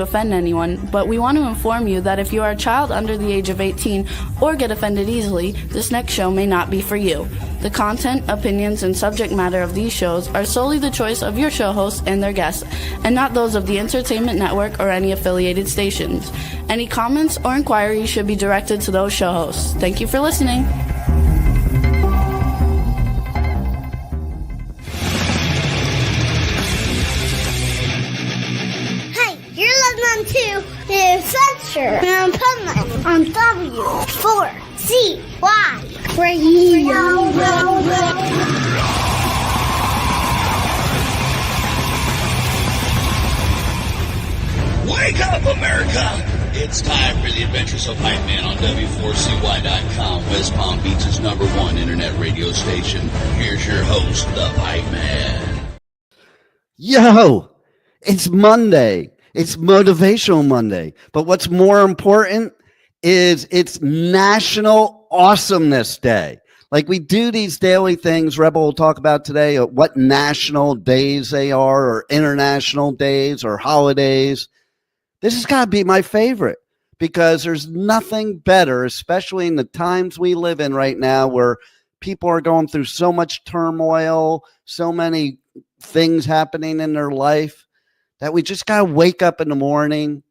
offend anyone, but we want to inform you that if you are a child under the age of 18 or get offended easily, this next show may not be for you. The content, opinions, and subject matter of these shows are solely the choice of your show hosts and their guests, and not those of the Entertainment Network or any affiliated stations. Any comments or inquiries should be directed to those show hosts. Thank you for listening. To the Adventures of Pipeman on W4CY Radio. Wake up, America! It's time for the Adventures of Pipeman on W4CY.com, West Palm Beach's #1 internet radio station. Here's your host, the Pipeman. Yo, it's Monday. It's Motivational Monday. But what's more important is it's National Awesomeness Day. Like, we do these daily things. Rebel will talk about today what national days they are, or international days, or holidays. This has got to be my favorite, because there's nothing better, especially in the times we live in right now, where people are going through so much turmoil, so many things happening in their life, that we just got to wake up in the morning,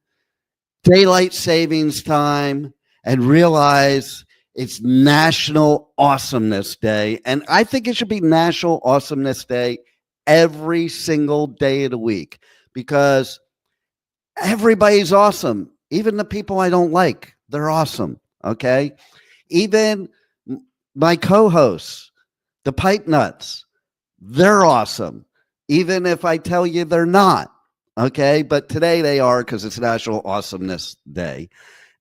daylight savings time, and realize it's National Awesomeness Day. And I think it should be National Awesomeness Day every single day of the week, because everybody's awesome. Even the people I don't like, they're awesome, okay? Even my co-hosts, the Pipe Nuts, they're awesome, even if I tell you they're not. Okay, but today they are, because it's National Awesomeness Day.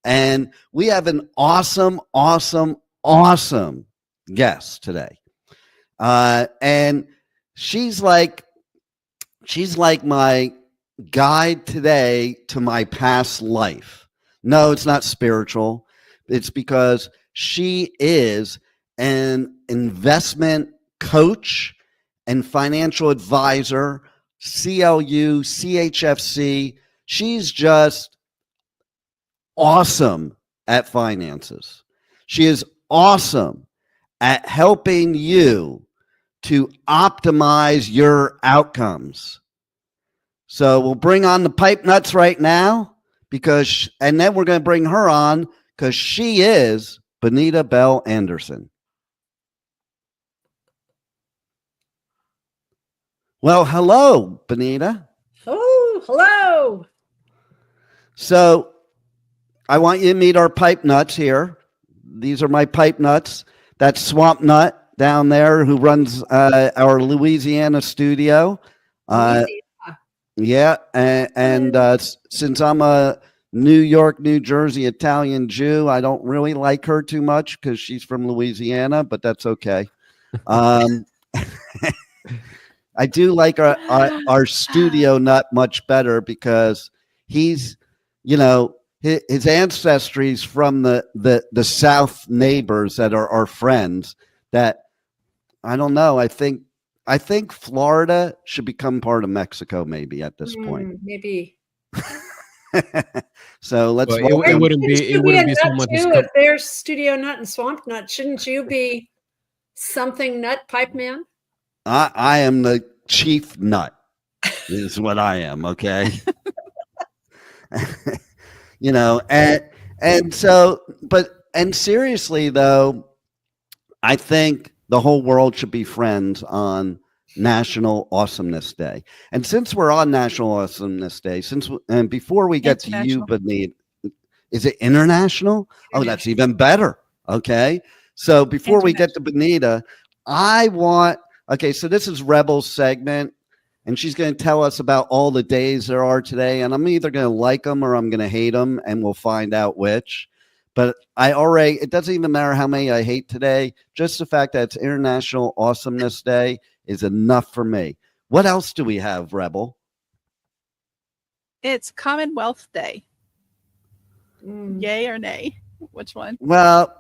And we have an awesome guest today. And she's like my guide today to my past life. No, it's not spiritual. It's because she is an investment coach and financial advisor, CLU, ChFC. She's just awesome at finances. She is awesome at helping you to optimize your outcomes. So we'll bring on the Pipe Nuts right now, and then we're going to bring her on because she is Bonita Bell-Andersen. Well, hello, Bonita. Oh, hello. So I want you to meet our Pipe Nuts here. These are my Pipe Nuts. That's Swamp Nut down there, who runs our Louisiana studio. Yeah, and since I'm a New York, New Jersey Italian Jew, I don't really like her too much because she's from Louisiana, but that's okay. I do like our studio nut much better, because he's, his ancestry's from the South neighbors that are our friends. That, I don't know. I think Florida should become part of Mexico, maybe at this point. Maybe. So let's. Well, it wouldn't be so much. If there's studio nut and swamp nut, shouldn't you be something nut, Pipe Man? I am the chief nut, is what I am. Okay. And seriously though, I think the whole world should be friends on National Awesomeness Day. And since we're on National Awesomeness Day, and before we get to you, Bonita, is it international? Oh, that's even better. Okay. So before we get to Bonita, so this is Rebel's segment, and she's going to tell us about all the days there are today. And I'm either going to like them or I'm going to hate them, and we'll find out which. But it doesn't even matter how many I hate today. Just the fact that it's International Awesomeness Day is enough for me. What else do we have, Rebel? It's Commonwealth Day. Yay or nay? Which one? Well,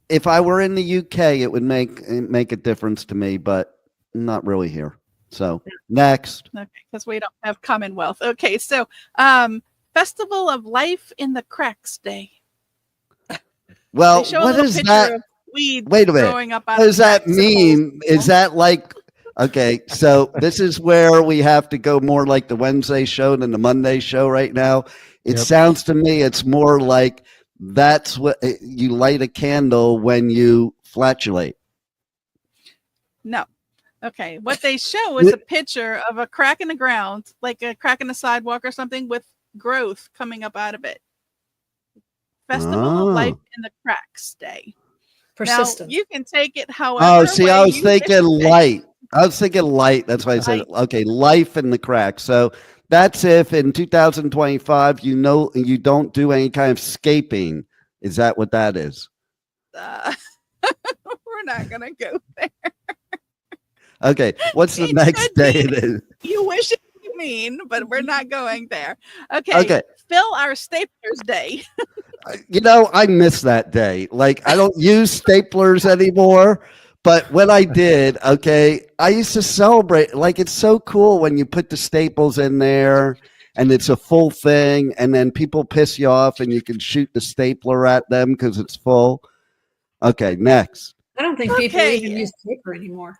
if I were in the UK, it would make a difference to me, but not really here. So next. Okay, because we don't have Commonwealth. Okay, so Festival of Life in the Cracks Day. Well, They show a what little is picture that? of weeds Wait a minute. growing up out What of does that cracks and holes. mean? Is that like, okay, so this is where we have to go more like the Wednesday show than the Monday show right now. It Yep. sounds to me it's more like that's what you light a candle when you flatulate. No. Okay. What they show is a picture of a crack in the ground, like a crack in the sidewalk or something with growth coming up out of it. Festival of Life in the Cracks Day. Persistent. Now, you can take it however Oh, see, I way was you wish thinking to take light. I was thinking light. That's why I said, okay, life in the cracks. So that's if in 2025, you know, you don't do any kind of scaping. Is that what that is? We're not going to go there. Okay. What's the It next could day be. it is? You wish it you mean, but we're not going there. Okay. Okay. Fill our staplers day. You know, I miss that day. Like, I don't use staplers anymore. But when I did, okay, I used to celebrate. Like, it's so cool when you put the staples in there and it's a full thing, and then people piss you off and you can shoot the stapler at them because it's full. Okay, next. I don't think people Okay. even use paper anymore.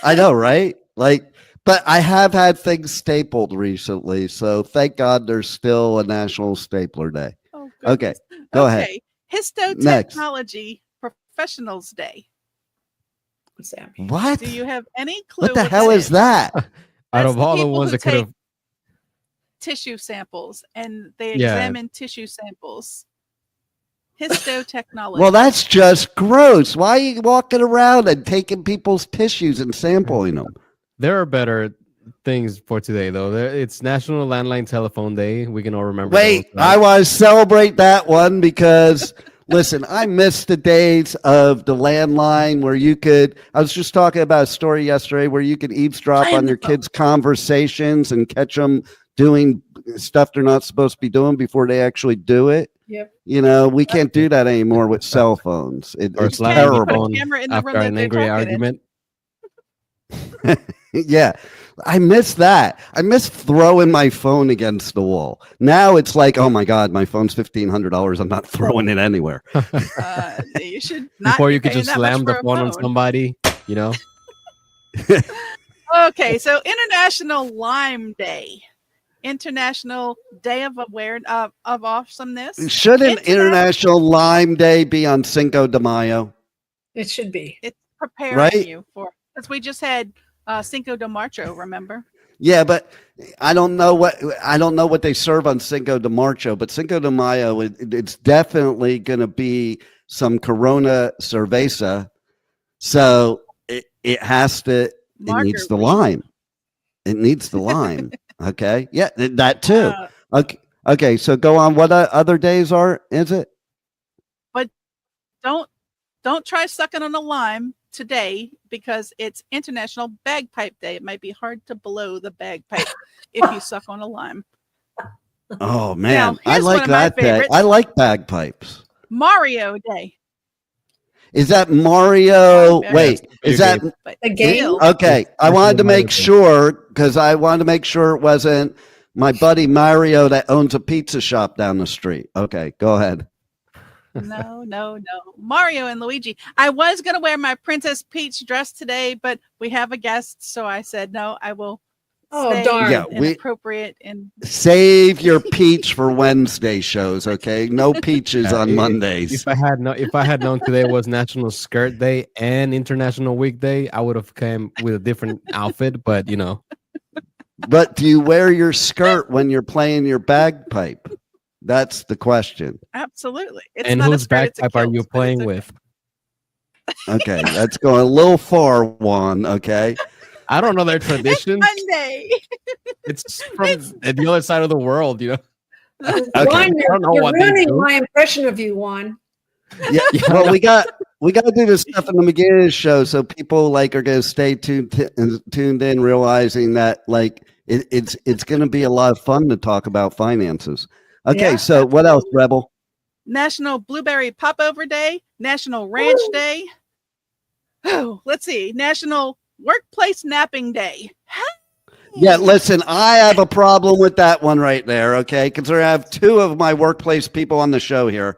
I know, right? Like, but I have had things stapled recently, so thank God there's still a National Stapler Day. Oh, Okay, goodness. go ahead. Histotechnology Professionals Day. What's that mean? What? Do you have any clue What the hell is that? Out That's of all the people ones who that could have, tissue samples, and they Yeah. examine tissue samples. Histotechnology. Well, that's just gross. Why are you walking around and taking people's tissues and sampling them? there are better things for today, though. It's National Landline Telephone Day. We can all remember. Wait, those, right? I want to celebrate that one because, listen, I miss the days of the landline where you could. I was just talking about a story yesterday where you could eavesdrop on your kids' conversations and catch them doing stuff they're not supposed to be doing before they actually do it. Yep. You know, we can't do that anymore with cell phones. Or It's slapping your terrible. phone Camera in the after room that an they're angry talking in. argument. Yeah, I miss that. I miss throwing my phone against the wall. Now it's like, oh my God, my phone's $1,500. I'm not throwing it anywhere. You should not. Before be you could paying just that much slam the for a phone on somebody, you know? Okay, so International Lime Day. International Day of Awesomeness. Shouldn't International Lime Day be on Cinco de Mayo? It should be. It's preparing Right? you for, because we just had Cinco de Marcho, remember? Yeah, but I don't know what they serve on Cinco de Marcho, but Cinco de Mayo, it's definitely going to be some Corona cerveza. So it has to. It needs the Margarita. lime. It needs the lime. Okay. Yeah, that too. Okay. Okay. So go on. What other days is it? But don't try sucking on a lime today because it's International Bagpipe Day. It might be hard to blow the bagpipe if you suck on a lime. Oh man, Now, I here's one like of my that day. favorites. I like bagpipes. Mario Day. Is that Mario? Yeah, Wait, is that But The game? still, okay? I wanted to make sure because I wanted to make sure it wasn't my buddy Mario that owns a pizza shop down the street. Okay, go ahead. No. Mario and Luigi. I was going to wear my Princess Peach dress today, but we have a guest. So I said, no, I will Oh, stay darn. Yeah, inappropriate. And Save your peach for Wednesday shows, okay? No peaches on Mondays. If I had known today was National Skirt Day and International Weekday, I would have come with a different outfit. But you know, But do you wear your skirt when you're playing your bagpipe? That's the question. absolutely. It's and not a whose skirt, it's a bagpipe are kilt, you but it's playing okay. with? Okay, that's going a little far, Juan. Okay. I don't know their traditions. Monday. It's from the other side of the world, you know. Okay. Juan, I don't know you're what they ruining do. my impression of you, Juan. Yeah. Well, we got to do this stuff in the beginning of the show so people like are going to stay tuned in, realizing that like it's going to be a lot of fun to talk about finances. Okay, Yeah, so what else, Rebel? National Blueberry Popover Day. National Ranch Day. Oh, let's see. National Workplace Napping Day. Yeah, listen, I have a problem with that one right there, okay? Because I have two of my workplace people on the show here.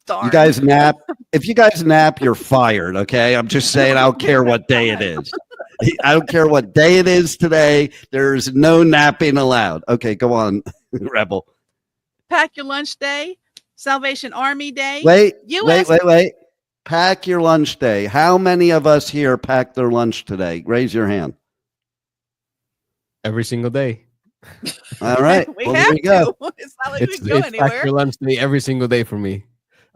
Darn. You guys nap. If you guys nap, you're fired, okay? I'm just saying, I don't care what day it is. I don't care what day it is today. There's no napping allowed. Okay, go on, Rebel. Pack your lunch day, Salvation Army Day. Wait, US wait. Pack your lunch day. How many of us here pack their lunch today? Raise your hand. Every single day. All right. We well, have there you go. to. It's not like we It's can go pack anywhere. your lunch day every single day for me.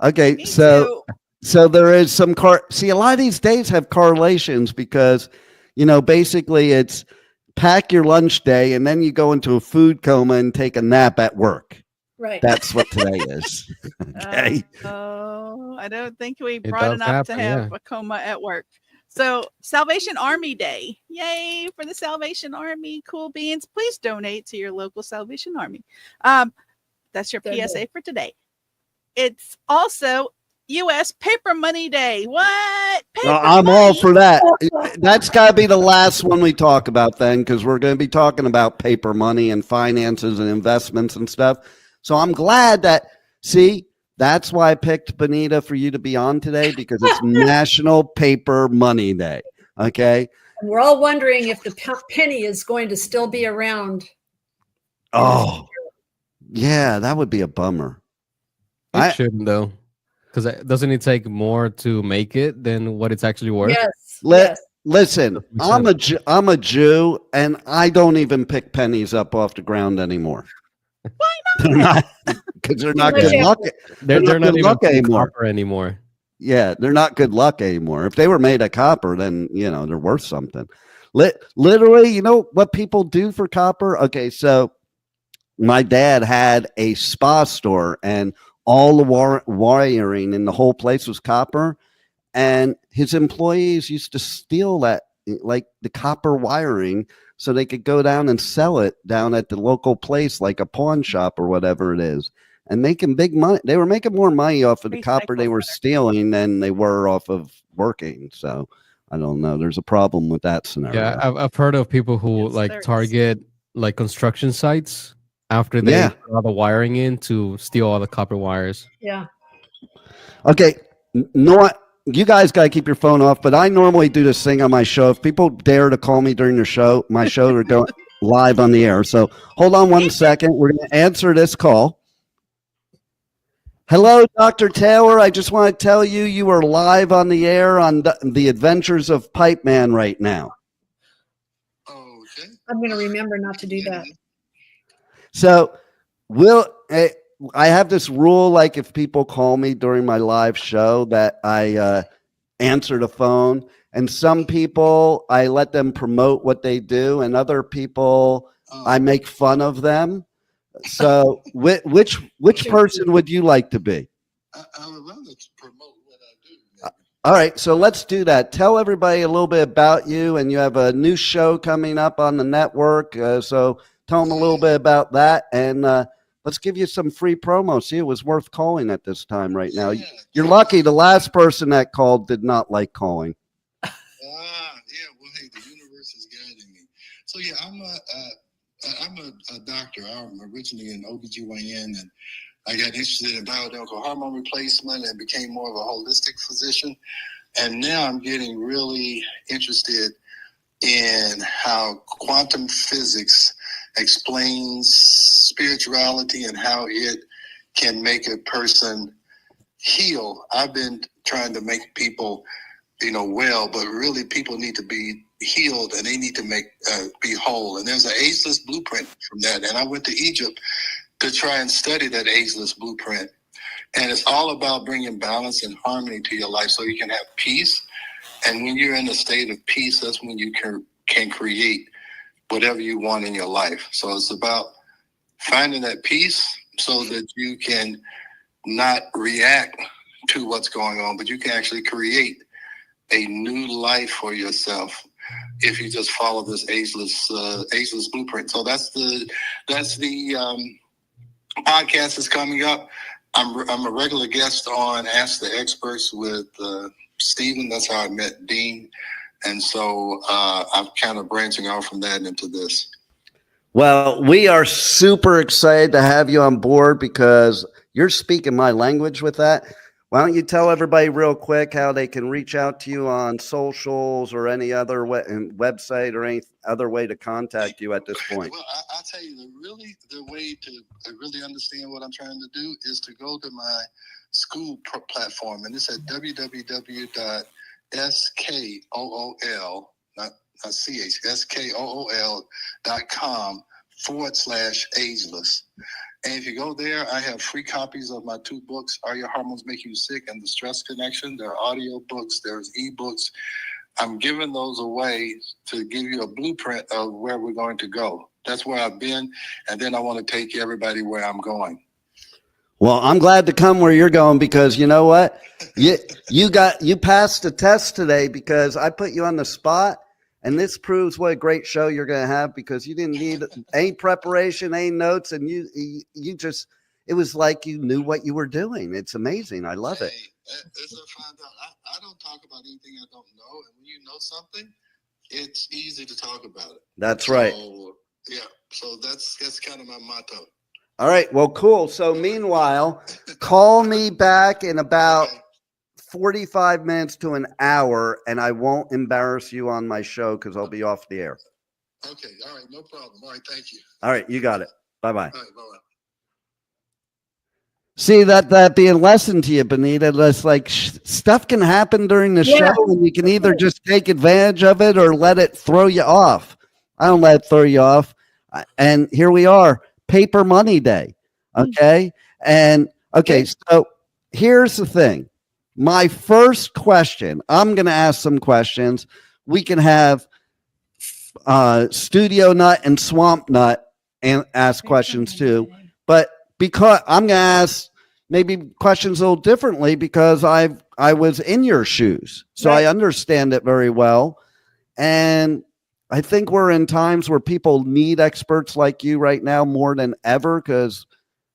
Okay, Me so too. so there is some see, a lot of these days have correlations because, basically it's pack your lunch day and then you go into a food coma and take a nap at work. Right. That's what today is. Okay. Oh, I don't think we It brought does enough happen, to have yeah. a coma at work. So Salvation Army Day. Yay for the Salvation Army. Cool beans. Please donate to your local Salvation Army. That's your Donate. PSA for today. It's also US Paper Money Day. What? Paper Well, I'm money? all for that. That's got to be the last one we talk about then, because we're going to be talking about paper money and finances and investments and stuff. So I'm glad that, see, that's why I picked Bonita for you to be on today, because it's National Paper Money Day. Okay. And we're all wondering if the penny is going to still be around. Oh, yeah, that would be a bummer. It shouldn't though, because doesn't it take more to make it than what it's actually worth? Yes. Yes. Listen, I'm a Jew, and I don't even pick pennies up off the ground anymore. Why not? Because they're not good luck. They're not good even luck anymore. copper anymore. Yeah, they're not good luck anymore. If they were made of copper, then they're worth something. Literally, you know what people do for copper? Okay, so my dad had a spa store, and all the wiring in the whole place was copper, and his employees used to steal that, like the copper wiring, so they could go down and sell it down at the local place, like a pawn shop or whatever it is, and making big money. They were making more money off of the copper they were stealing than they were off of working. So I don't know. There's a problem with that scenario. Yeah, I've heard of people who there is. target like construction sites after they put all the wiring in to steal all the copper wires. Yeah. Okay, you guys got to keep your phone off, but I normally do this thing on my show. If people dare to call me during my show, they're going live on the air. So hold on one second. We're going to answer this call. Hello, Dr. Taylor. I just want to tell you are live on the air on the Adventures of Pipeman right now. Okay. I'm going to remember not to do that. So I have this rule, like if people call me during my live show, that I answer the phone, and some people I let them promote what they do, and other people I make fun of them. So which person would you like to be? I would rather promote what I do. All right, so let's do that. Tell everybody a little bit about you, and you have a new show coming up on the network. So tell them a little bit about that, and let's give you some free promo. See, it was worth calling at this time right now. You're lucky. The last person that called did not like calling. Yeah. Well, hey, the universe is guiding me. So yeah, I'm a doctor. I'm originally an OBGYN, and I got interested in bioidentical hormone replacement and became more of a holistic physician. And now I'm getting really interested in how quantum physics explains spirituality and how it can make a person heal. I've been trying to make people, well, but really people need to be healed, and they need to be whole. And there's an ageless blueprint from that. And I went to Egypt to try and study that ageless blueprint. And it's all about bringing balance and harmony to your life so you can have peace. And when you're in a state of peace, that's when you can create whatever you want in your life. So it's about finding that peace so that you can not react to what's going on, but you can actually create a new life for yourself if you just follow this ageless blueprint. So that's the podcast is coming up. I'm a regular guest on Ask the Experts with Stephen. That's how I met Dean. And so I'm kind of branching off from that into this. Well, we are super excited to have you on board because you're speaking my language with that. Why don't you tell everybody real quick how they can reach out to you on socials or any other website or any other way to contact you at this point? Well, I'll tell you, the way to really understand what I'm trying to do is to go to my school platform, and it's at www.skool, not CH, skool.com/ageless. And if you go there, I have free copies of my 2 books, Are Your Hormones Making You Sick and The Stress Connection. There are audio books, there's ebooks. I'm giving those away to give you a blueprint of where we're going to go. That's where I've been, and then I want to take everybody where I'm going. Well, I'm glad to come where you're going because you know what? You passed the test today because I put you on the spot. And this proves what a great show you're going to have because you didn't need any preparation, any notes, and you just, it was like you knew what you were doing. It's amazing. I love it. As I found out, I don't talk about anything I don't know. And when you know something, it's easy to talk about it. That's right. Yeah. So that's kind of my motto. All right. Well, cool. So meanwhile, call me back in about 45 minutes to an hour, and I won't embarrass you on my show because I'll be off the air. Okay. All right. No problem. All right. Thank you. All right. You got it. Bye-bye. All right. Bye-bye. See that being lesson to you, Bonita. That's like stuff can happen during the show, and you can either just take advantage of it or let it throw you off. I don't let it throw you off. And here we are, Paper Money Day. Okay. And okay. So here's the thing. My first question, I'm going to ask some questions. We can have Studio Nut and Swamp Nut and ask questions too. But because I'm going to ask maybe questions a little differently because I was in your shoes. So I understand it very well. And I think we're in times where people need experts like you right now more than ever because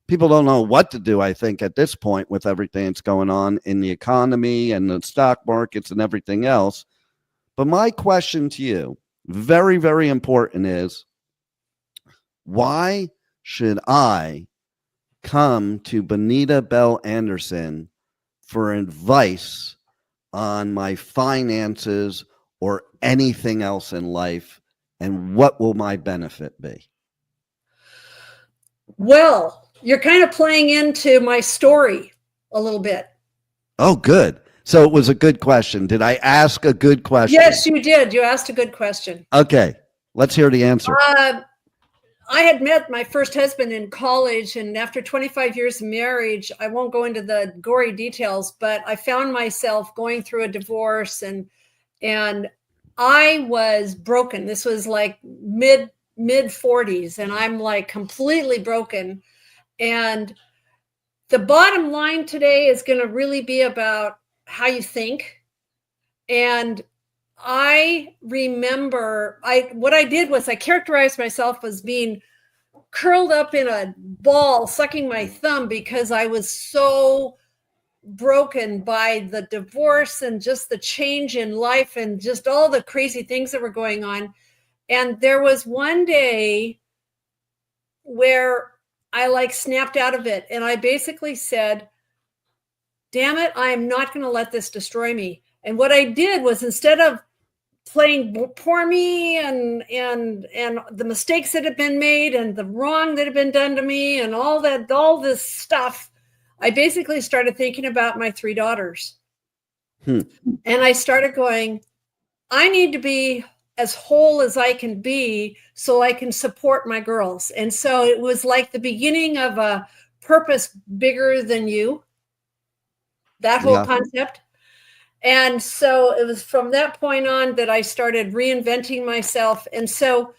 people don't know what to do, I think, at this point with everything that's going on in the economy and the stock markets and everything else. But my question to you, very, very important, is why should I come to Bonita Bell-Andersen for advice on my finances or anything else in life? And what will my benefit be? Well, you're kind of playing into my story a little bit. Oh, good. So it was a good question. Did I ask a good question? Yes, you did. You asked a good question. Okay. Let's hear the answer. I had met my first husband in college, and after 25 years of marriage, I won't go into the gory details, but I found myself going through a divorce and I was broken. This was like mid 40s, and I'm like completely broken. And the bottom line today is going to really be about how you think. And I remember what I did was I characterized myself as being curled up in a ball, sucking my thumb because I was so broken by the divorce and just the change in life and just all the crazy things that were going on. And there was one day where I like snapped out of it. And I basically said, damn it, I am not going to let this destroy me. And what I did was, instead of playing poor me and the mistakes that had been made and the wrong that had been done to me and all this stuff, I basically started thinking about my 3 daughters. And I started going, I need to be as whole as I can be so I can support my girls. And so it was like the beginning of a purpose bigger than you, that whole concept. And so it was from that point on that I started reinventing myself. And so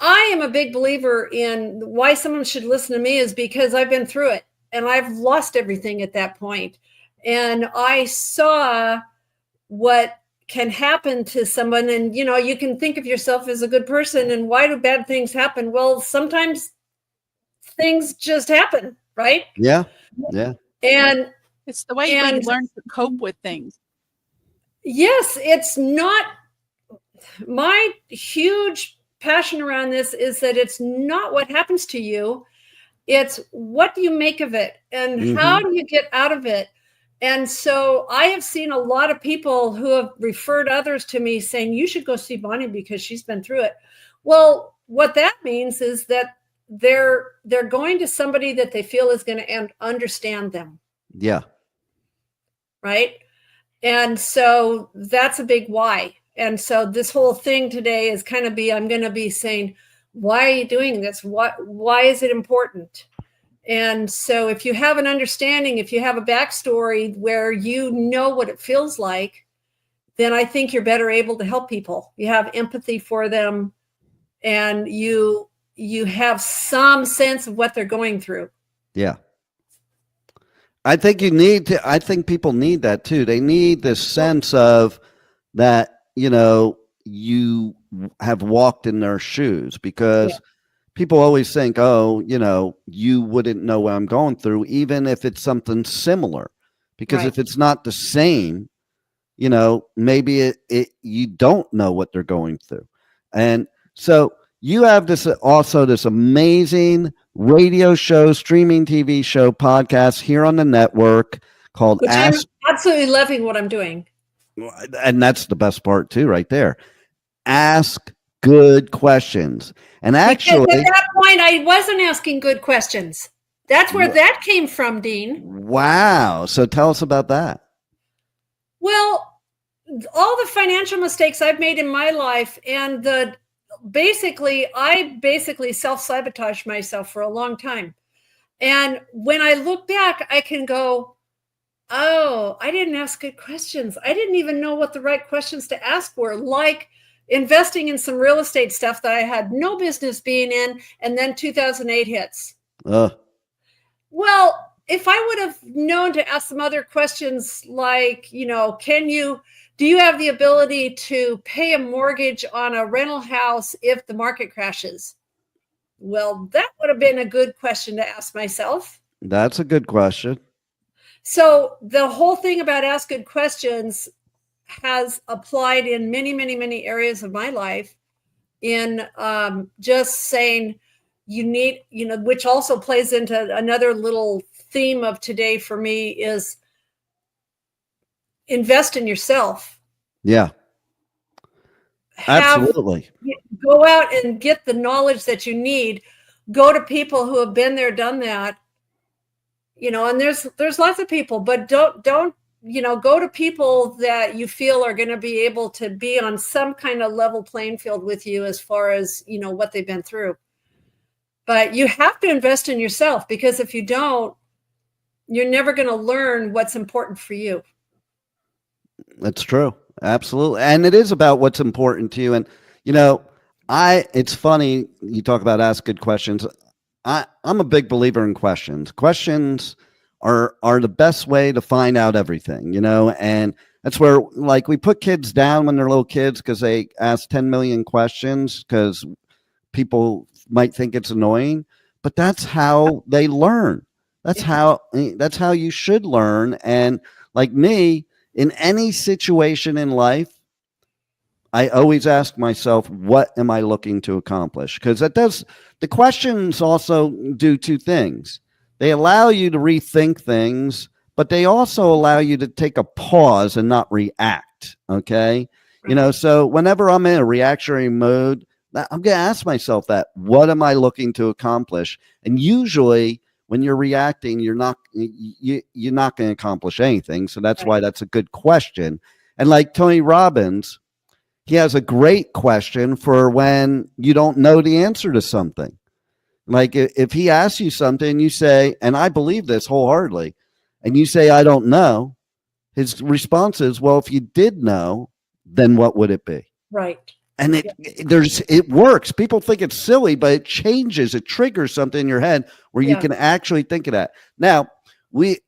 I am a big believer in why someone should listen to me is because I've been through it and I've lost everything at that point. And I saw what can happen to someone. And, you know, you can think of yourself as a good person, and why do bad things happen? Well, sometimes things just happen, right? Yeah. And it's the way we learn to cope with things. Yes, it's not. My huge passion around this is that it's not what happens to you. It's what do you make of it and how do you get out of it? And so I have seen a lot of people who have referred others to me saying, you should go see Bonnie because she's been through it. Well, what that means is that they're going to somebody that they feel is going to understand them. Yeah. Right. And so that's a big why. And so this whole thing today is kind of I'm going to be saying, why are you doing this? Why is it important? And so if you have an understanding, if you have a backstory where you know what it feels like, then I think you're better able to help people. You have empathy for them and you have some sense of what they're going through. Yeah. I think people need that too. They need this sense of that, you have walked in their shoes, because people always think, oh, you wouldn't know what I'm going through, even if it's something similar, because if it's not the same, maybe you don't know what they're going through. And so you have this amazing radio show, streaming TV show, podcast here on the network called I'm absolutely loving what I'm doing. And that's the best part too, right there. Ask good questions. And actually, because at that point, I wasn't asking good questions. That's where that came from, Dean. Wow. So tell us about that. Well, all the financial mistakes I've made in my life, and I basically self-sabotaged myself for a long time. And when I look back, I can go, oh, I didn't ask good questions. I didn't even know what the right questions to ask were, like investing in some real estate stuff that I had no business being in. And then 2008 hits. Well, if I would have known to ask some other questions like, do you have the ability to pay a mortgage on a rental house if the market crashes? Well, that would have been a good question to ask myself. That's a good question. So the whole thing about ask good questions has applied in many, many, many areas of my life, in just saying you need, which also plays into another little theme of today for me, is invest in yourself. Yeah. Absolutely. Go out and get the knowledge that you need. Go to people who have been there, done that. And there's lots of people, but don't go to people that you feel are going to be able to be on some kind of level playing field with you as far as, what they've been through. But you have to invest in yourself, because if you don't, you're never going to learn what's important for you. That's true. Absolutely. And it is about what's important to you. And, it's funny you talk about ask good questions. I'm a big believer in questions. Questions are the best way to find out everything, and that's where, like, we put kids down when they're little kids because they ask 10 million questions because people might think it's annoying, but that's how they learn. That's how you should learn. And like me, in any situation in life, I always ask myself, what am I looking to accomplish? Because the questions also do two things. They allow you to rethink things, but they also allow you to take a pause and not react. Okay. So whenever I'm in a reactionary mode, I'm going to ask myself that, what am I looking to accomplish? And usually when you're reacting, you're not going to accomplish anything. So that's why that's a good question. And like Tony Robbins, he has a great question for when you don't know the answer to something. Like if he asks you something, you say, and I believe this wholeheartedly, and you say, I don't know, his response is, well, if you did know, then what would it be? Right. And it works. People think it's silly, but it changes. It triggers something in your head where you can actually think of that. Now, we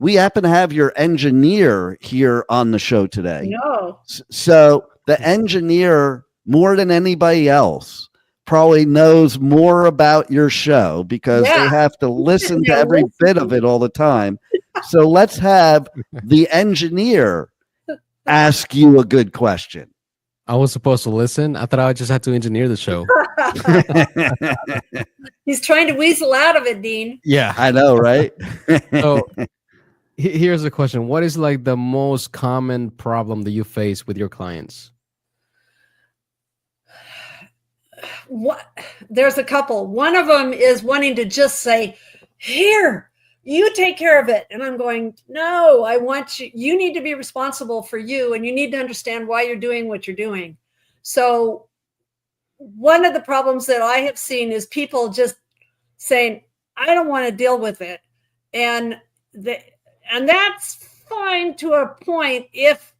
happen to have your engineer here on the show today. No. So the engineer, more than anybody else, probably knows more about your show because they have to listen to every bit of it all the time. So let's have the engineer ask you a good question. I was supposed to listen. I thought I just had to engineer the show. He's trying to weasel out of it, Dean. Yeah. I know, right? So here's a question. What is like the most common problem that you face with your clients? There's a couple. One of them is wanting to just say, here, you take care of it. And I'm going, no, I want you need to be responsible for you, and you need to understand why you're doing what you're doing. So one of the problems that I have seen is people just saying, I don't want to deal with it. And that's fine to a point if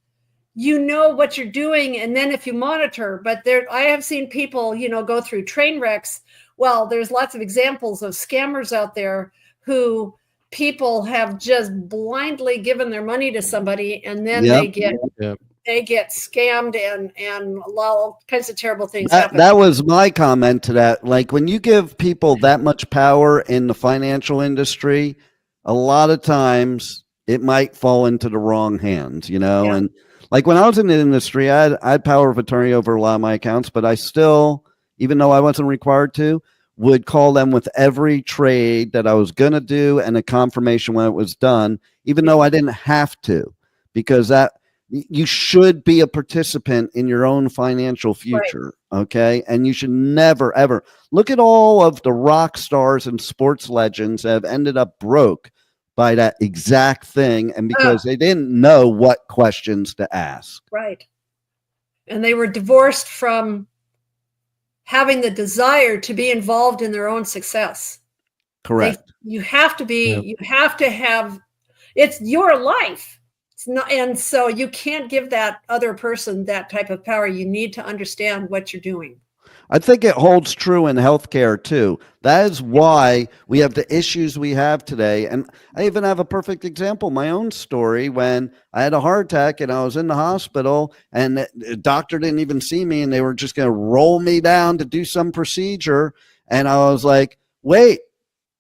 you know what you're doing, and then if you monitor. But I have seen people, go through train wrecks. Well, there's lots of examples of scammers out there who people have just blindly given their money to somebody, and then they get scammed, and all kinds of terrible things happen. That was my comment to that. Like, when you give people that much power in the financial industry, a lot of times it might fall into the wrong hands, Yeah. And like when I was in the industry, I had power of attorney over a lot of my accounts, but I still, even though I wasn't required to, would call them with every trade that I was going to do and a confirmation when it was done, even though I didn't have to, because that you should be a participant in your own financial future. Right. Okay. And you should never, ever look at all of the rock stars and sports legends that have ended up broke by that exact thing. And because they didn't know what questions to ask. Right. And they were divorced from having the desire to be involved in their own success. Correct. You have to be, you have to have, it's your life. It's not, and so you can't give that other person that type of power. You need to understand what you're doing. I think it holds true in healthcare too. That is why we have the issues we have today. And I even have a perfect example, my own story, when I had a heart attack and I was in the hospital and the doctor didn't even see me, and they were just going to roll me down to do some procedure. And I was like, wait,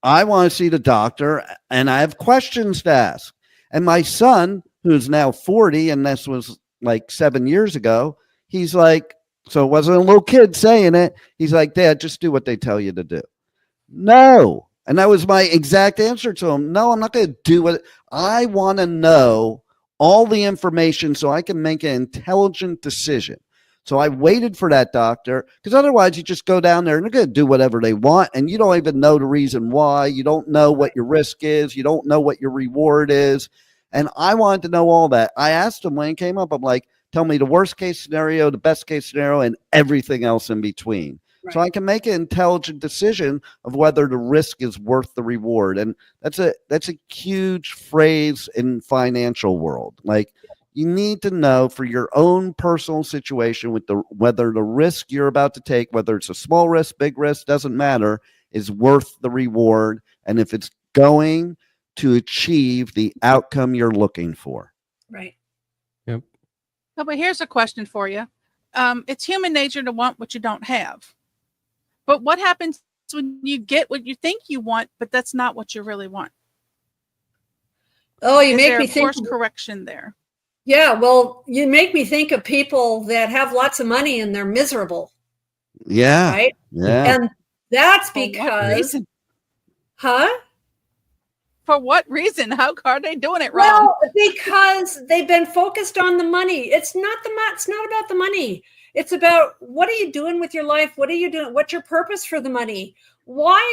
I want to see the doctor and I have questions to ask. And my son, who's now 40, and this was like 7 years ago, he's like, so it wasn't a little kid saying it. He's like, Dad, just do what they tell you to do. No. And that was my exact answer to him. No, I'm not going to do what I want to know, all the information so I can make an intelligent decision. So I waited for that doctor, because otherwise you just go down there and they're going to do whatever they want. And you don't even know the reason why. You don't know what your risk is. You don't know what your reward is. And I wanted to know all that. I asked him when he came up, I'm like, tell me the worst case scenario, the best case scenario, and everything else in between. Right. So I can make an intelligent decision of whether the risk is worth the reward. And that's a huge phrase in financial world. Like, you need to know for your own personal situation with whether the risk you're about to take, whether it's a small risk, big risk, doesn't matter, is worth the reward. And if it's going to achieve the outcome you're looking for. Right. Yep. No, but here's a question for you. It's human nature to want what you don't have. But what happens when you get what you think you want, but that's not what you really want? Oh, you make me think. think. Course correction there. Yeah, well, you make me think of people that have lots of money and they're miserable. Yeah. Right? Yeah. And that's because, For what reason? How are they doing it wrong? Well, because they've been focused on the money. It's not about the money. It's about, what are you doing with your life? What are you doing? What's your purpose for the money? What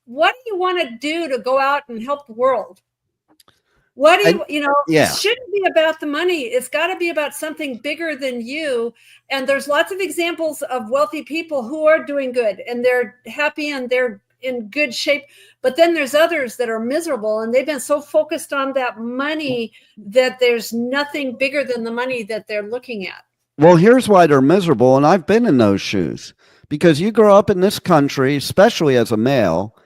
do you want to do to go out and help the world? What do It shouldn't be about the money. It's got to be about something bigger than you. And there's lots of examples of wealthy people who are doing good and they're happy and they're in good shape. But then there's others that are miserable, and they've been so focused on that money that there's nothing bigger than the money that they're looking at. Well, here's why they're miserable. And I've been in those shoes, because you grow up in this country, especially as a male,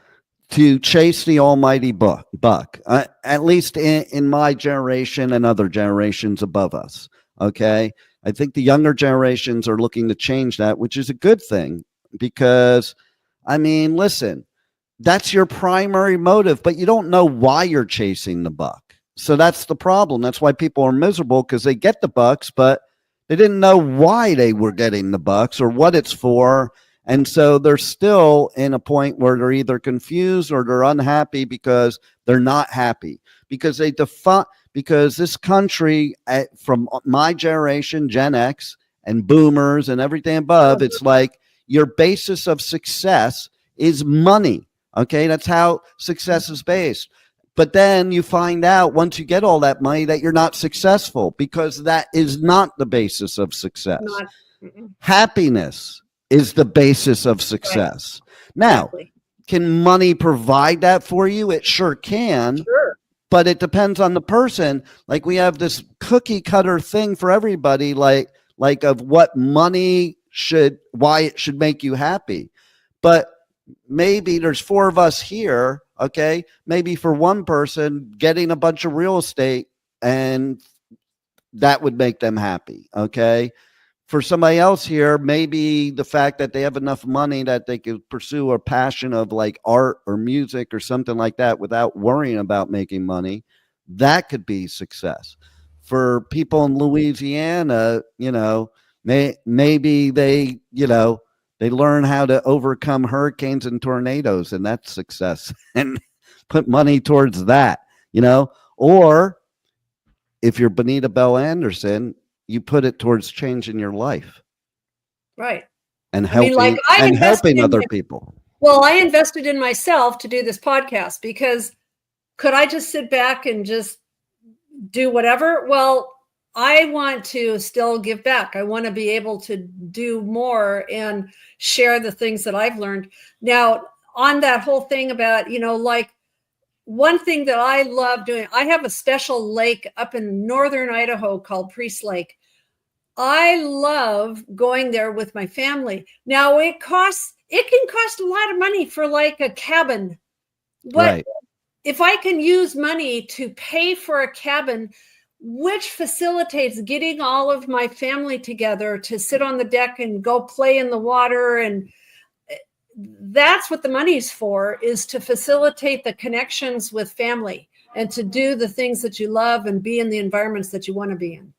to chase the almighty buck, at least in my generation and other generations above us. Okay. I think the younger generations are looking to change that, which is a good thing, because listen, that's your primary motive, but you don't know why you're chasing the buck. So that's the problem. That's why people are miserable, because they get the bucks, but they didn't know why they were getting the bucks or what it's for. And so they're still in a point where they're either confused or they're unhappy because they're not happy, because because this country, from my generation, Gen X and boomers and everything above, it's like your basis of success is money. Okay. That's how success is based. But then you find out once you get all that money that you're not successful, because that is not the basis of success. Happiness is the basis of success. Right. Now, exactly. Can money provide that for you? It sure can. Sure. But it depends on the person. Like, we have this cookie cutter thing for everybody, like of what money why it should make you happy. But maybe there's 4 of us here. Okay. Maybe for one person, getting a bunch of real estate, and that would make them happy. Okay. For somebody else here, maybe the fact that they have enough money that they could pursue a passion of like art or music or something like that without worrying about making money, that could be success. For people in Louisiana, maybe they, they learn how to overcome hurricanes and tornadoes, and that's success, and put money towards that, or if you're Bonita Bell-Andersen, you put it towards changing your life. Right. And helping other people. Well, I invested in myself to do this podcast, because could I just sit back and just do whatever? Well, I want to still give back. I want to be able to do more and share the things that I've learned. Now, on that whole thing about, like, one thing that I love doing, I have a special lake up in northern Idaho called Priest Lake. I love going there with my family. Now, it can cost a lot of money for like a cabin, but right. If I can use money to pay for a cabin, which facilitates getting all of my family together to sit on the deck and go play in the water, and that's what the money's for, is to facilitate the connections with family and to do the things that you love and be in the environments that you want to be in.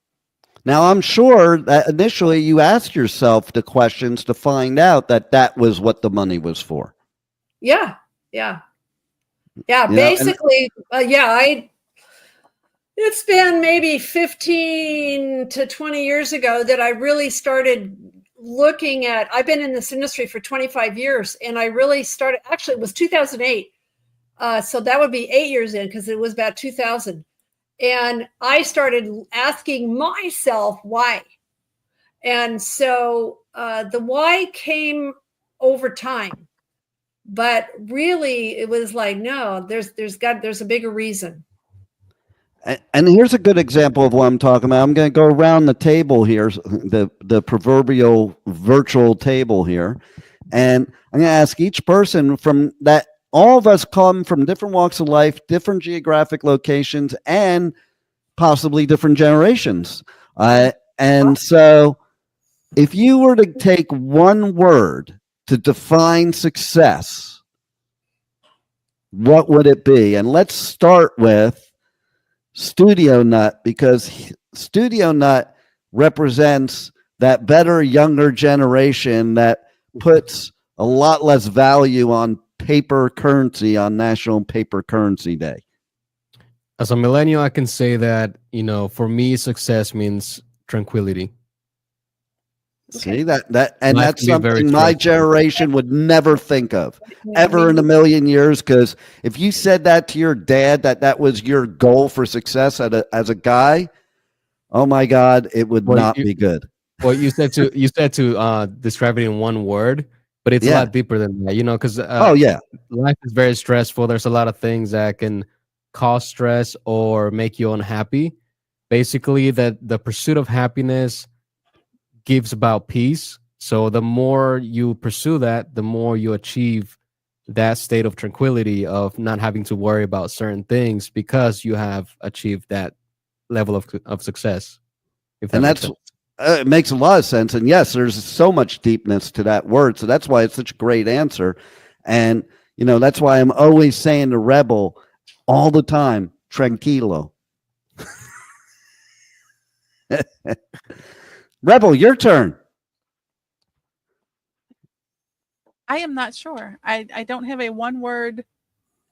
Now, I'm sure that initially you asked yourself the questions to find out that was what the money was for. Yeah. Basically, it's been maybe 15 to 20 years ago that I really started looking at, I've been in this industry for 25 years, and I really started, actually it was 2008. So that would be 8 years in, because it was about 2000. And I started asking myself why. And so the why came over time, but really it was like, no, there's a bigger reason. And here's a good example of what I'm talking about. I'm going to go around the table here, the proverbial virtual table here. And I'm going to ask each person from that. All of us come from different walks of life, different geographic locations, and possibly different generations. And so if you were to take one word to define success, what would it be? And let's start with Studio Nut, because Studio Nut represents that better younger generation that puts a lot less value on paper currency on National Paper Currency Day. As a millennial, I can say that, for me, success means tranquility. See that's something my generation would never think of ever in a million years. Because if you said that to your dad, that was your goal for success as a guy, oh my God, it would not be good. Well, you said to describe it in one word, but it's a lot deeper than that, because life is very stressful. There's a lot of things that can cause stress or make you unhappy. Basically, that the pursuit of happiness gives about peace. So the more you pursue that, the more you achieve that state of tranquility of not having to worry about certain things, because you have achieved that level of success. And that's it makes a lot of sense. And yes, there's so much deepness to that word. So that's why it's such a great answer. And, that's why I'm always saying to Rebel all the time, tranquilo, Rebel, your turn. I am not sure. I don't have a one word.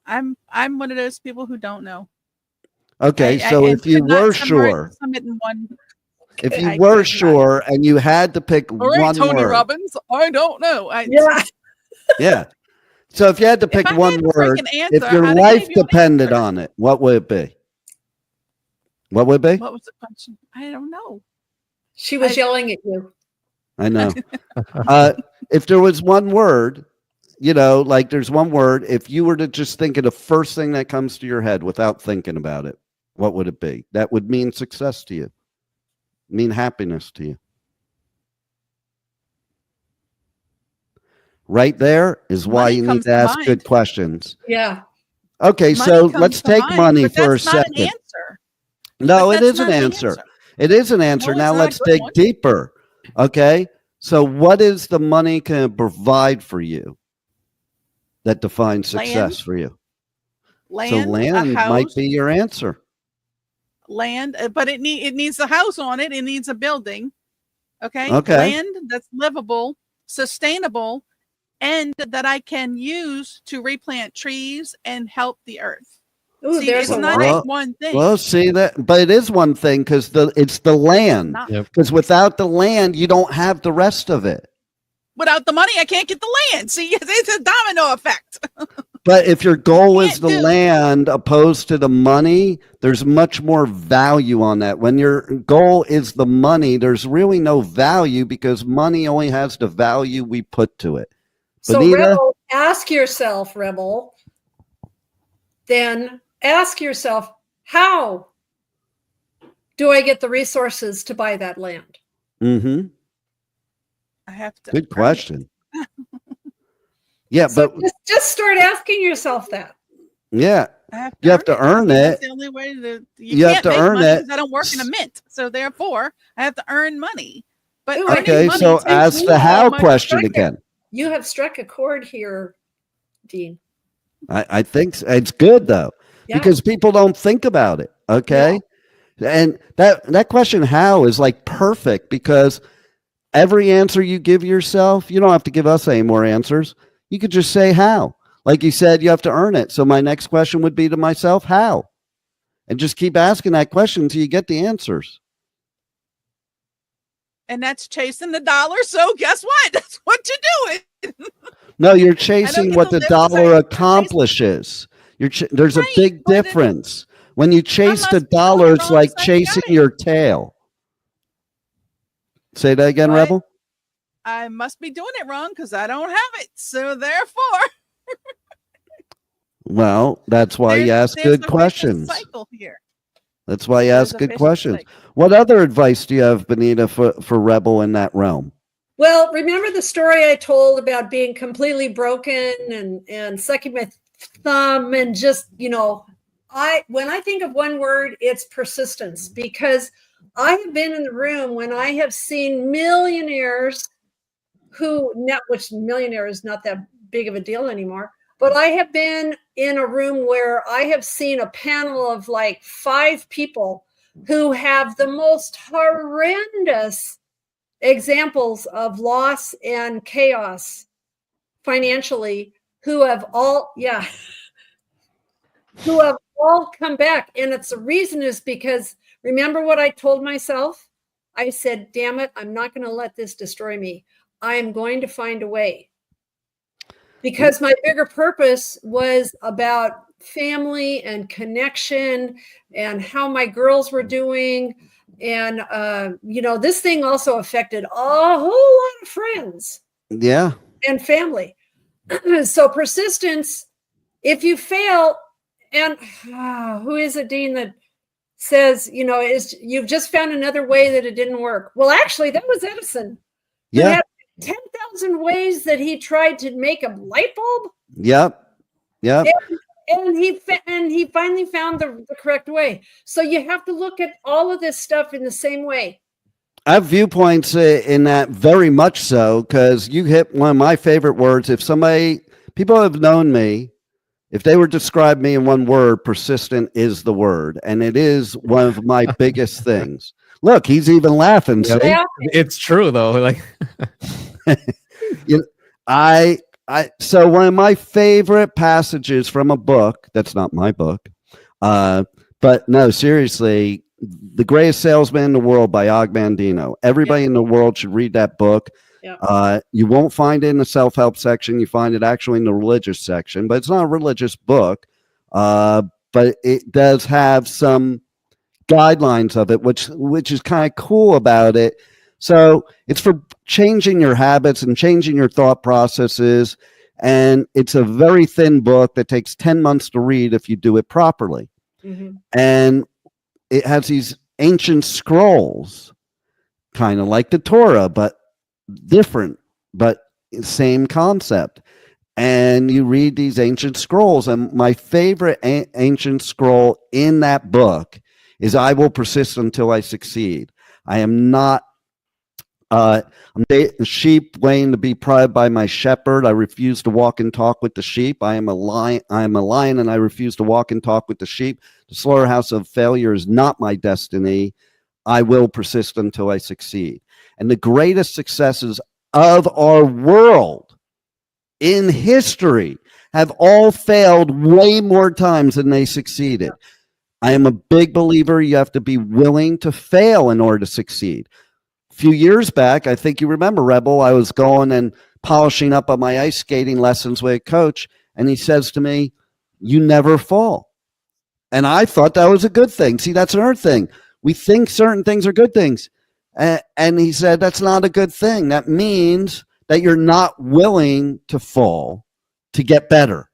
I'm one of those people who don't know. Okay, so if you were sure, if you were sure and you had to pick one Tony word, Robbins, I don't know. Yeah. So if you had to pick one word, if your life depended on it, what would it be? What would it be? What was the question? I don't know. She was yelling at you. I know. If there was one word, like there's one word, if you were to just think of the first thing that comes to your head without thinking about it, what would it be? That would mean success to you, mean happiness to you. Right there is why you need to ask good questions. Yeah. Okay, so let's take money for a second. No, it is an answer. It is an answer. Now let's dig deeper. Okay, so what is the money can provide for you that defines success for you? So land might be your answer. Land, but it needs a house on it. It needs a building. Okay. Land that's livable, sustainable, and that I can use to replant trees and help the earth. Ooh, it's not one thing. Well, see that, but it is one thing because it's the land. Because without the land, you don't have the rest of it. Without the money, I can't get the land. See, it's a domino effect. But if your goal is the land opposed to the money, there's much more value on that. When your goal is the money, there's really no value because money only has the value we put to it. So, Bonita? Rebel, ask yourself, Rebel, then ask yourself, how do I get the resources to buy that land? Mm-hmm. I have to. Good question. Yeah, so but just start asking yourself that. Yeah, you have to earn it. That's the only way you have to earn it. I don't work in a mint, so therefore I have to earn money. But okay, so ask the how question again. You have struck a chord here, Dean. I think it's good though, because people don't think about it. Okay, and that question how is like perfect because every answer you give yourself, you don't have to give us any more answers. You could just say how. Like you said, you have to earn it. So my next question would be to myself, how? And just keep asking that question until you get the answers. And that's chasing the dollar. So guess what? That's what you're doing. No, you're chasing what the dollar accomplishes. There's a big difference. When you chase the dollar, it's like chasing your tail. Say that again, Rebel. I must be doing it wrong because I don't have it. So therefore. Well, that's why you ask good questions. That's why you ask good questions. What other advice do you have, Bonita, for Rebel in that realm? Well, remember the story I told about being completely broken and sucking my thumb and just, when I think of one word, it's persistence, because I have been in the room when I have seen millionaires which millionaire is not that big of a deal anymore, but I have been in a room where I have seen a panel of like 5 people who have the most horrendous examples of loss and chaos financially, who have all come back. And the reason is because, remember what I told myself? I said, damn it, I'm not going to let this destroy me. I am going to find a way. Because my bigger purpose was about family and connection and how my girls were doing. And, this thing also affected a whole lot of friends. Yeah. And family. So persistence, if you fail, and who is it, Dean, that says, you've just found another way that it didn't work? Well, actually, that was Edison. Yeah. Had 10,000 ways that he tried to make a light bulb. Yep. And he finally found the correct way. So you have to look at all of this stuff in the same way. I have viewpoints in that very much so, because you hit one of my favorite words. If people have known me, if they were to describe me in one word, persistent is the word. And it is one of my biggest things. Look, he's even laughing. Yeah, See? it's true though. Like, you know, so one of my favorite passages from a book, that's not my book, but no, seriously, The Greatest Salesman in the World by Og Mandino. Everybody in the world should read that book. You won't find it in the self-help section. You find it actually in the religious section, but it's not a religious book. But it does have some guidelines of it, which is kind of cool about it. So it's for changing your habits and changing your thought processes. And it's a very thin book that takes 10 months to read if you do it properly. And it has these ancient scrolls, kind of like the Torah, but different, but same concept. And you read these ancient scrolls. And my favorite ancient scroll in that book is I will persist until I succeed. I am not I'm the sheep waiting to be prodded by my shepherd. I refuse to walk and talk with the sheep. I am a lion. I am a lion, and I refuse to walk and talk with the sheep. The slaughterhouse of failure is not my destiny. I will persist until I succeed. And the greatest successes of our world in history have all failed way more times than they succeeded. I am a big believer you have to be willing to fail in order to succeed. A few years back, I think you remember, Rebel, I was going and polishing up on my ice skating lessons with a coach, and he says to me, "You never fall." And I thought that was a good thing. See, that's another thing. We think certain things are good things. And he said, that's not a good thing. That means that you're not willing to fall to get better.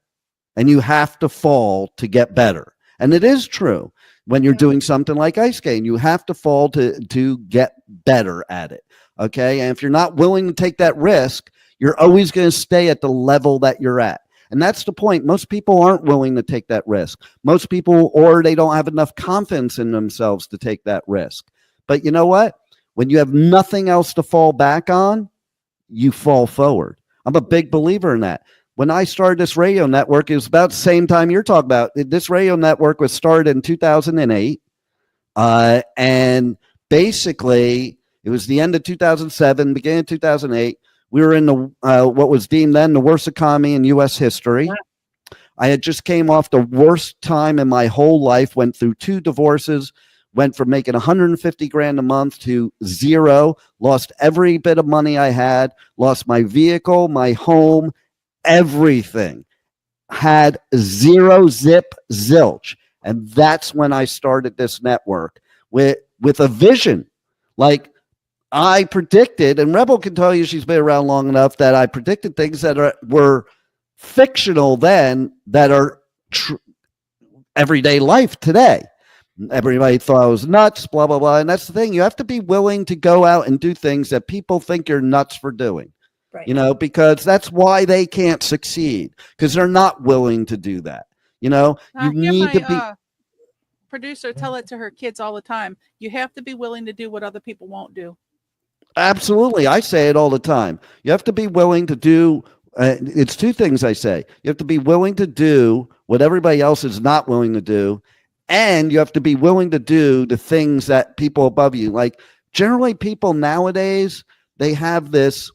And you have to fall to get better. And it is true. When you're doing something like ice skating, you have to fall to get better at it. Okay. And if you're not willing to take that risk, you're always going to stay at the level that you're at. And that's the point. Most people aren't willing to take that risk. Most people, or they don't have enough confidence in themselves to take that risk. But you know what? When you have nothing else to fall back on, you fall forward. I'm a big believer in that. When I started this radio network, it was about the same time you're talking about. This radio network was started in 2008. And basically, it was the end of 2007, beginning of 2008. We were in the what was deemed then the worst economy in U.S. history. I had just came off the worst time in my whole life, went through 2 divorces, went from making 150 grand a month to zero, lost every bit of money I had, lost my vehicle, my home, everything. Had zero, zip, zilch. And that's when I started this network with a vision. Like I predicted, and Rebel can tell you she's been around long enough, that I predicted things that were fictional then that are everyday life today. Everybody thought I was nuts, blah, blah, blah. And that's the thing. You have to be willing to go out and do things that people think you're nuts for doing. Right. You know, because that's why they can't succeed, because they're not willing to do that. You know, you need to be. Producer, tell it to her kids all the time. You have to be willing to do what other people won't do. Absolutely. I say it all the time. You have to be willing to do. It's 2 things I say. You have to be willing to do what everybody else is not willing to do. And you have to be willing to do the things that people above you, like generally people nowadays, they have this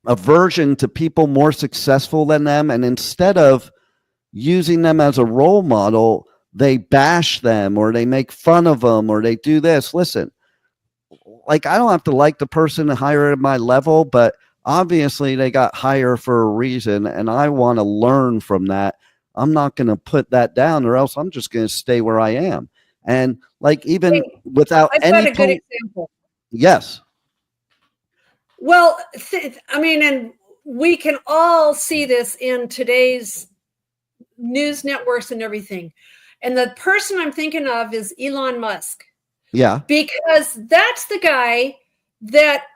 aversion to people more successful than them. And instead of using them as a role model, they bash them or they make fun of them or they do this. Listen, like I don't have to like the person higher at my level, but obviously they got higher for a reason. And I want to learn from that. I'm not going to put that down, or else I'm just going to stay where I am. And like, even without I've any, got a good example. Yes. Well, I mean, and we can all see this in today's news networks and everything. And the person I'm thinking of is Elon Musk. Yeah. Because that's the guy that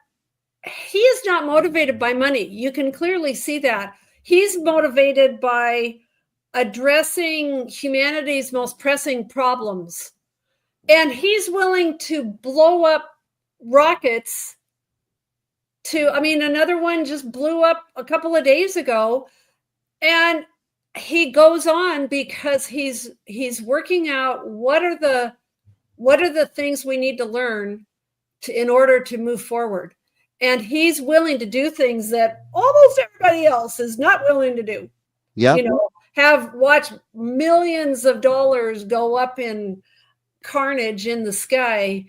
he is not motivated by money. You can clearly see that. He's motivated by addressing humanity's most pressing problems. And he's willing to blow up rockets another one just blew up a couple of days ago. And he goes on because he's working out what are the what are the things we need to learn in order to move forward? And he's willing to do things that almost everybody else is not willing to do. Yeah. You know, watch millions of dollars go up in carnage in the sky.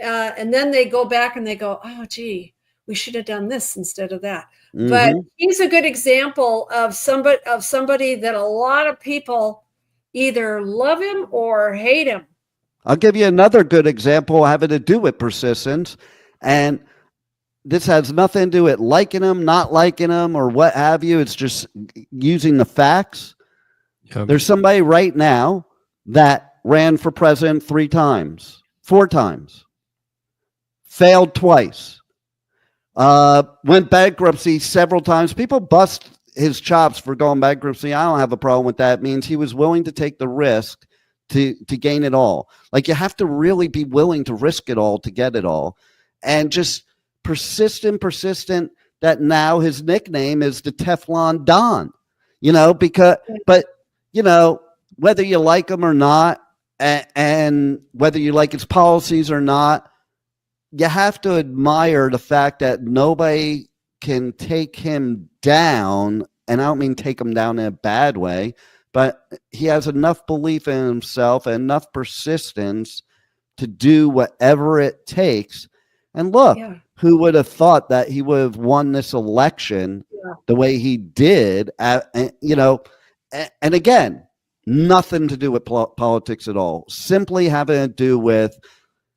And then they go back and they go, oh, gee, we should have done this instead of that. Mm-hmm. But he's a good example of somebody that a lot of people either love him or hate him. I'll give you another good example having to do with persistence. And this has nothing to do with liking him, not liking him, or what have you. It's just using the facts. Yep. There's somebody right now that ran for president 4 times, failed twice, went bankruptcy several times. People bust his chops for going bankruptcy. I don't have a problem with that. It means he was willing to take the risk to gain it all. Like, you have to really be willing to risk it all to get it all. And just persistent, that now his nickname is the Teflon Don, but whether you like him or not, and whether you like his policies or not, you have to admire the fact that nobody can take him down. And I don't mean take him down in a bad way, but he has enough belief in himself and enough persistence to do whatever it takes. And look, who would have thought that he would have won this election the way he did? And again, nothing to do with politics at all. Simply having to do with,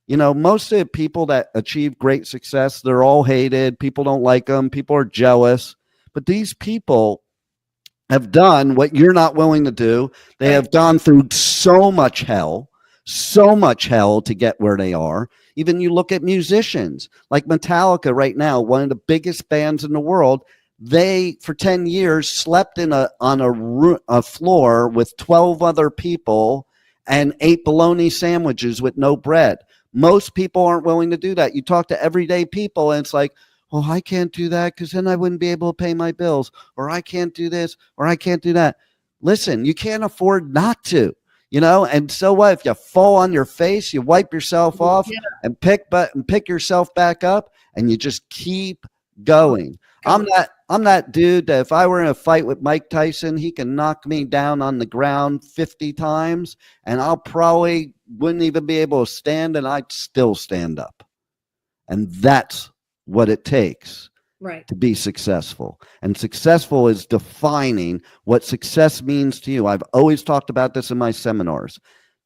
most of the people that achieve great success, they're all hated. People don't like them. People are jealous. But these people have done what you're not willing to do. They have gone through so much hell to get where they are. Even you look at musicians like Metallica right now, one of the biggest bands in the world. They, for 10 years, slept on a floor with 12 other people and ate bologna sandwiches with no bread. Most people aren't willing to do that. You talk to everyday people and it's like, well, I can't do that because then I wouldn't be able to pay my bills, or I can't do this, or I can't do that. Listen, you can't afford not to. And so what? If you fall on your face, you wipe yourself off and pick yourself back up, and you just keep going. I'm that dude that if I were in a fight with Mike Tyson, he can knock me down on the ground 50 times, and I'll probably wouldn't even be able to stand, and I'd still stand up. And that's what it takes. Right. To be successful. And successful is defining what success means to you. I've always talked about this in my seminars.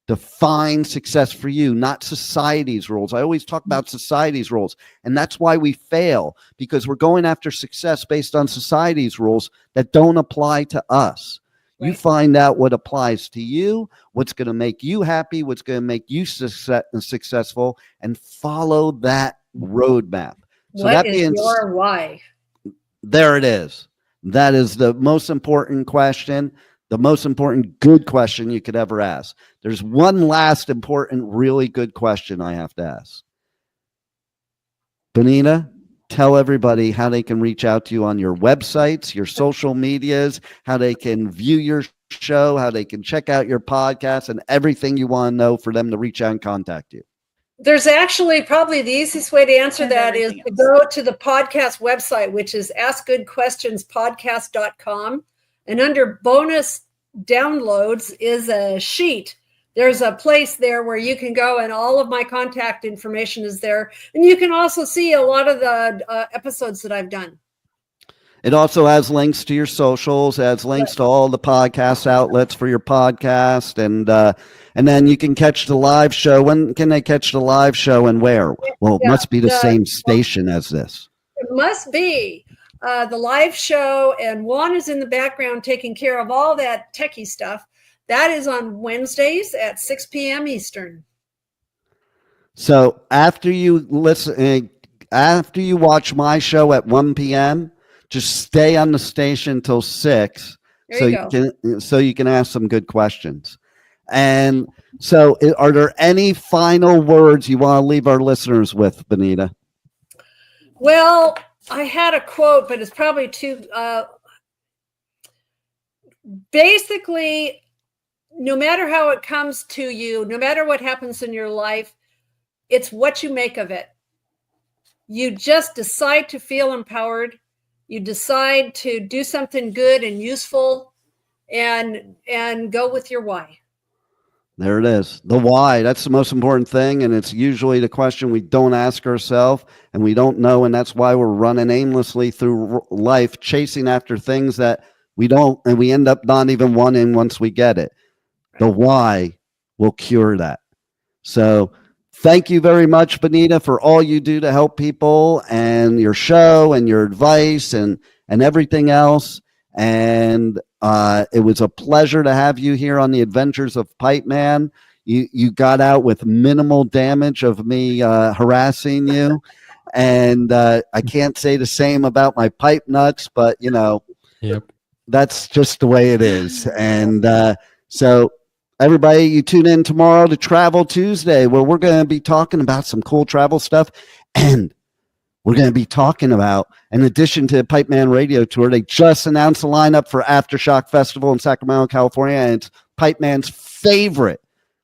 Define success for you, not society's rules. I always talk about society's rules. And that's why we fail, because we're going after success based on society's rules that don't apply to us. Right. You find out what applies to you, what's going to make you happy, what's going to make you successful, and follow that roadmap. So what is your why? There it is. That is the most important question, the most important good question you could ever ask. There's one last important, really good question I have to ask. Bonita, tell everybody how they can reach out to you on your websites, your social medias, how they can view your show, how they can check out your podcast, and everything you want to know for them to reach out and contact you. There's actually probably the easiest way to answer that is to go to the podcast website, which is askgoodquestionspodcast.com. And under bonus downloads is a sheet. There's a place there where you can go, and all of my contact information is there. And you can also see a lot of the episodes that I've done. It also has links to your socials, has links to all the podcast outlets for your podcast, and then you can catch the live show. When can they catch the live show and where? Well, it must be the same station as this. It must be the live show, and Juan is in the background taking care of all that techie stuff. That is on Wednesdays at 6 p.m. Eastern. So after you watch my show at 1 p.m., just stay on the station till 6, so you can ask some good questions. And so, are there any final words you want to leave our listeners with, Bonita? Well, I had a quote, but it's probably too. Basically, no matter how it comes to you, no matter what happens in your life, it's what you make of it. You just decide to feel empowered. You decide to do something good and useful, and go with your why. There it is. The why. That's the most important thing. And it's usually the question we don't ask ourselves and we don't know. And that's why we're running aimlessly through life, chasing after things that we don't, and we end up not even wanting once we get it. The why will cure that. So thank you very much, Bonita, for all you do to help people, and your show and your advice and everything else. And it was a pleasure to have you here on the Adventures of Pipeman. You got out with minimal damage of me harassing you. And I can't say the same about my pipe nuts, but, you know, that's just the way it is. And so everybody, you tune in tomorrow to Travel Tuesday, where we're going to be talking about some cool travel stuff. And we're going to be talking about, in addition to the Pipeman Radio Tour, they just announced the lineup for Aftershock Festival in Sacramento, California, and it's Pipeman's favorite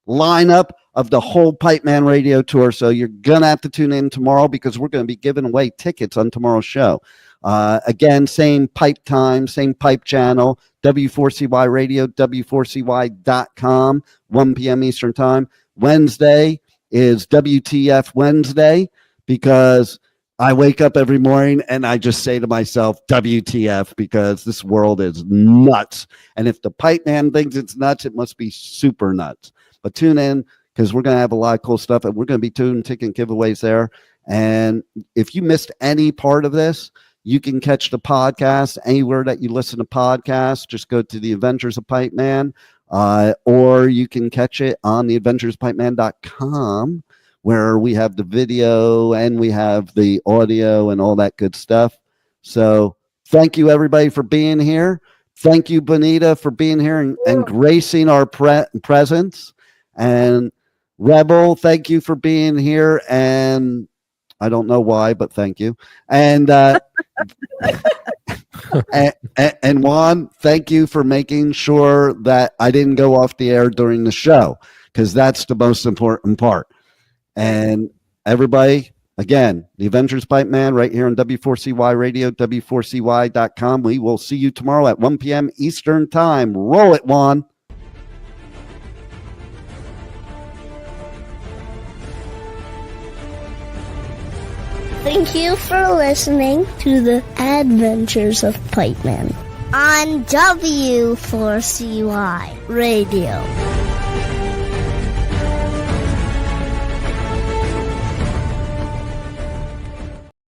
lineup of the whole Pipeman Radio Tour. So you're going to have to tune in tomorrow, because we're going to be giving away tickets on tomorrow's show. Again, same pipe time, same pipe channel, W4CY Radio, W4CY.com, 1 p.m. Eastern Time. Wednesday is WTF Wednesday, because I wake up every morning and I just say to myself, WTF, because this world is nuts. And if the pipe man thinks it's nuts, it must be super nuts. But tune in, because we're going to have a lot of cool stuff, and we're going to be doing ticket giveaways there. And if you missed any part of this, you can catch the podcast anywhere that you listen to podcasts. Just go to the Adventures of Pipeman, or you can catch it on the adventurespipeman.com, where we have the video and we have the audio and all that good stuff. So thank you, everybody, for being here. Thank you, Bonita, for being here and gracing our presence. And Rebel, thank you for being here. And I don't know why, but thank you. And and Juan, thank you for making sure that I didn't go off the air during the show, because that's the most important part. And everybody, again, the Adventures Pipeman right here on W4CY Radio, W4CY.com. We will see you tomorrow at 1 p.m. Eastern Time. Roll it, Juan. Thank you for listening to the Adventures of Pipeman on W4CY Radio.